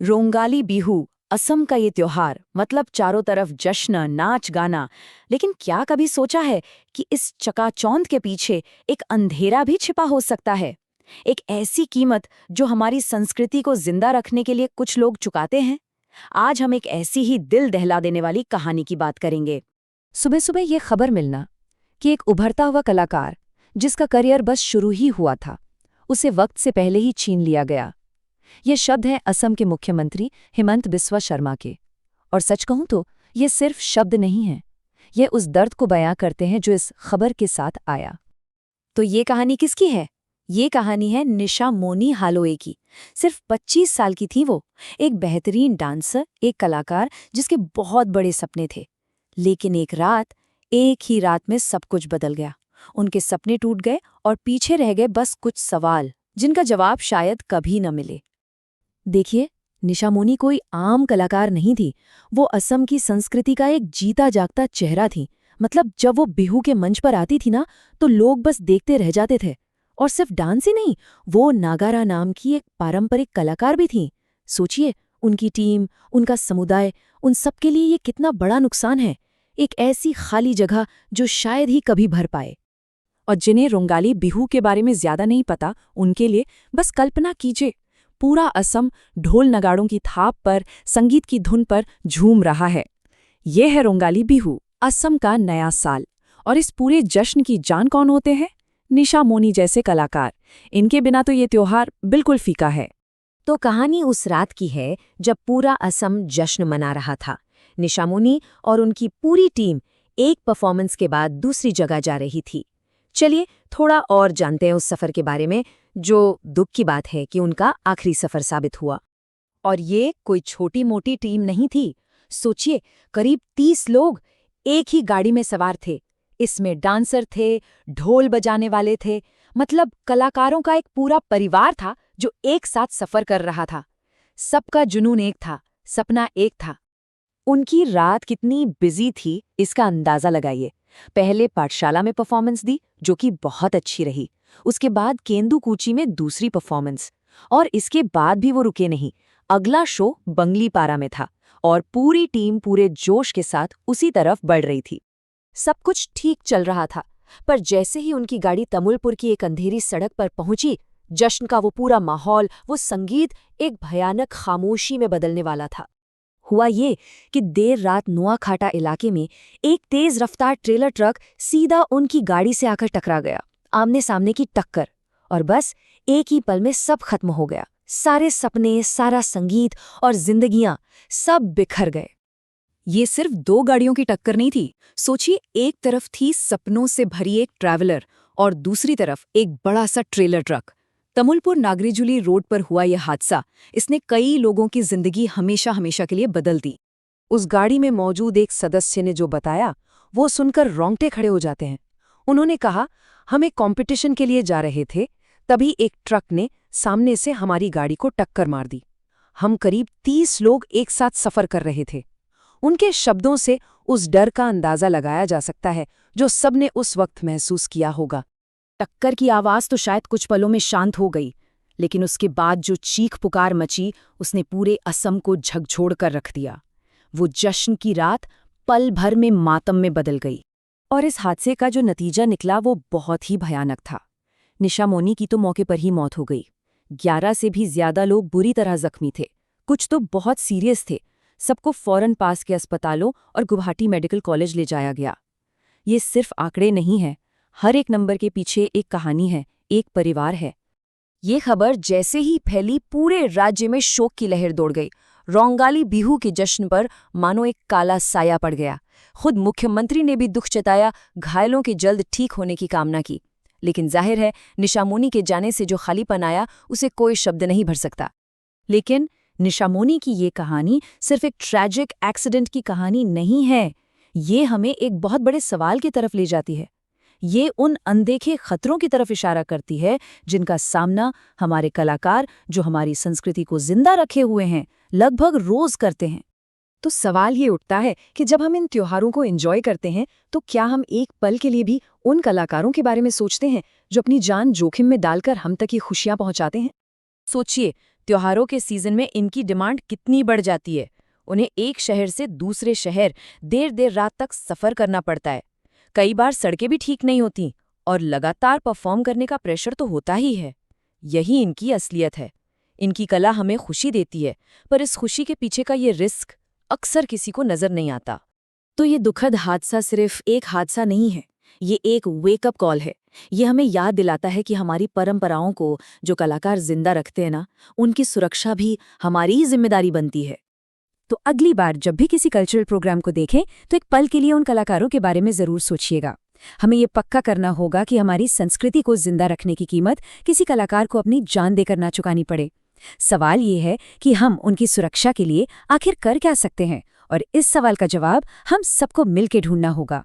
रोंगाली बिहू, असम का ये त्योहार, मतलब चारों तरफ जश्न, नाच गाना। लेकिन क्या कभी सोचा है कि इस चकाचौंध के पीछे एक अंधेरा भी छिपा हो सकता है? एक ऐसी कीमत जो हमारी संस्कृति को जिंदा रखने के लिए कुछ लोग चुकाते हैं। आज हम एक ऐसी ही दिल दहला देने वाली कहानी की बात करेंगे। सुबह सुबह ये खबर मिलना कि एक उभरता हुआ कलाकार, जिसका करियर बस शुरू ही हुआ था, उसे वक्त से पहले ही छीन लिया गया। ये शब्द हैं असम के मुख्यमंत्री हिमंत बिस्वा शर्मा के। और सच कहूं तो ये सिर्फ शब्द नहीं हैं, ये उस दर्द को बयां करते हैं जो इस खबर के साथ आया। तो ये कहानी किसकी है? ये कहानी है निशा मोनी हालोए की। सिर्फ 25 साल की थी वो। एक बेहतरीन डांसर, एक कलाकार जिसके बहुत बड़े सपने थे। लेकिन एक ही रात में सब कुछ बदल गया। उनके सपने टूट गए और पीछे रह गए बस कुछ सवाल, जिनका जवाब शायद कभी न मिले। देखिए, निशा मोनी कोई आम कलाकार नहीं थी। वो असम की संस्कृति का एक जीता जागता चेहरा थी। मतलब जब वो बिहू के मंच पर आती थी ना, तो लोग बस देखते रह जाते थे। और सिर्फ डांस ही नहीं, वो नागारा नाम की एक पारंपरिक कलाकार भी थी। सोचिए, उनकी टीम, उनका समुदाय, उन सबके लिए ये कितना बड़ा नुकसान है। एक ऐसी खाली जगह जो शायद ही कभी भर पाए। और जिन्हें रोंगाली बिहू के बारे में ज्यादा नहीं पता, उनके लिए बस कल्पना कीजिए, पूरा असम ढोल नगाड़ों की थाप पर, संगीत की धुन पर झूम रहा है। ये है रोंगाली बिहू, असम का नया साल। और इस पूरे जश्न की जान कौन होते हैं? निशा मोनी जैसे कलाकार। इनके बिना तो ये त्योहार बिल्कुल फीका है। तो कहानी उस रात की है जब पूरा असम जश्न मना रहा था। निशा मोनी और उनकी पूरी टीम एक परफॉर्मेंस के बाद दूसरी जगह जा रही थी। चलिए थोड़ा और जानते हैं उस सफर के बारे में, जो दुख की बात है कि उनका आखिरी सफर साबित हुआ। और ये कोई छोटी मोटी टीम नहीं थी। सोचिए, करीब 30 लोग एक ही गाड़ी में सवार थे। इसमें डांसर थे, ढोल बजाने वाले थे, मतलब कलाकारों का एक पूरा परिवार था जो एक साथ सफर कर रहा था। सबका जुनून एक था, सपना एक था। उनकी रात कितनी बिजी थी, इसका अंदाजा लगाइए। पहले पाठशाला में परफॉर्मेंस दी, जो कि बहुत अच्छी रही। उसके बाद केंदुकुची में दूसरी परफॉर्मेंस। और इसके बाद भी वो रुके नहीं। अगला शो बंगलीपारा में था और पूरी टीम पूरे जोश के साथ उसी तरफ बढ़ रही थी। सब कुछ ठीक चल रहा था, पर जैसे ही उनकी गाड़ी तमुलपुर की एक अंधेरी सड़क पर पहुंची, जश्न का वो पूरा माहौल, वो संगीत एक भयानक खामोशी में बदलने वाला था। हुआ ये कि देर रात नुआखाटा इलाके में एक तेज रफ्तार ट्रेलर ट्रक सीधा उनकी गाड़ी से आकर टकरा गया। आमने सामने की टक्कर, और बस एक ही पल में सब खत्म हो गया। सारे सपने, सारा संगीत और जिंदगियां सब बिखर गए। ये सिर्फ 2 गाड़ियों की टक्कर नहीं थी। सोचिए, एक तरफ थी सपनों से भरी एक ट्रैवलर और दूसरी तरफ एक बड़ा सा ट्रेलर ट्रक। तमुलपुर नागरीजुली रोड पर हुआ यह हादसा, इसने कई लोगों की जिंदगी हमेशा हमेशा के लिए बदल दी। उस गाड़ी में मौजूद एक सदस्य ने जो बताया, वो सुनकर रोंगटे खड़े हो जाते हैं। उन्होंने कहा, हम एक कॉम्पिटिशन के लिए जा रहे थे, तभी एक ट्रक ने सामने से हमारी गाड़ी को टक्कर मार दी। हम करीब 30 लोग एक साथ सफर कर रहे थे। उनके शब्दों से उस डर का अंदाजा लगाया जा सकता है जो सबने उस वक्त महसूस किया होगा। टक्कर की आवाज तो शायद कुछ पलों में शांत हो गई, लेकिन उसके बाद जो चीख पुकार मची, उसने पूरे असम को झकझोर कर रख दिया। वो जश्न की रात पल भर में मातम में बदल गई। और इस हादसे का जो नतीजा निकला वो बहुत ही भयानक था। निशा मोनी की तो मौके पर ही मौत हो गई। 11 से भी ज्यादा लोग बुरी तरह जख्मी थे, कुछ तो बहुत सीरियस थे। सबको फौरन पास के अस्पतालों और गुवाहाटी मेडिकल कॉलेज ले जाया गया। ये सिर्फ आंकड़े नहीं हैं, हर एक नंबर के पीछे एक कहानी है, एक परिवार है। ये खबर जैसे ही फैली, पूरे राज्य में शोक की लहर दौड़ गई। रोंगाली बिहू के जश्न पर मानो एक काला साया पड़ गया। खुद मुख्यमंत्री ने भी दुख जताया, घायलों के जल्द ठीक होने की कामना की। लेकिन जाहिर है, निशा मोनी के जाने से जो खालीपन आया, उसे कोई शब्द नहीं भर सकता। लेकिन निशा मोनी की ये कहानी सिर्फ एक ट्रैजिक एक्सीडेंट की कहानी नहीं है। ये हमें एक बहुत बड़े सवाल की तरफ ले जाती है। ये उन अनदेखे खतरों की तरफ इशारा करती है जिनका सामना हमारे कलाकार, जो हमारी संस्कृति को जिंदा रखे हुए हैं, लगभग रोज करते हैं। तो सवाल ये उठता है कि जब हम इन त्योहारों को एंजॉय करते हैं, तो क्या हम एक पल के लिए भी उन कलाकारों के बारे में सोचते हैं जो अपनी जान जोखिम में डालकर हम तक ये खुशियां पहुंचाते हैं? सोचिए, त्योहारों के सीजन में इनकी डिमांड कितनी बढ़ जाती है। उन्हें एक शहर से दूसरे शहर देर देर रात तक सफ़र करना पड़ता है। कई बार सड़कें भी ठीक नहीं होती और लगातार परफॉर्म करने का प्रेशर तो होता ही है। यही इनकी असलियत है। इनकी कला हमें खुशी देती है, पर इस खुशी के पीछे का ये रिस्क अक्सर किसी को नजर नहीं आता। तो ये दुखद हादसा सिर्फ एक हादसा नहीं है, ये एक वेकअप कॉल है। ये हमें याद दिलाता है कि हमारी परंपराओं को जो कलाकार जिंदा रखते हैं ना, उनकी सुरक्षा भी हमारी ही जिम्मेदारी बनती है। तो अगली बार जब भी किसी कल्चरल प्रोग्राम को देखें तो एक पल के लिए उन कलाकारों के बारे में ज़रूर सोचिएगा। हमें ये पक्का करना होगा कि हमारी संस्कृति को जिंदा रखने की कीमत किसी कलाकार को अपनी जान देकर ना चुकानी पड़े। सवाल ये है कि हम उनकी सुरक्षा के लिए आखिर कर क्या सकते हैं, और इस सवाल का जवाब हम सबको मिलकर ढूंढना होगा।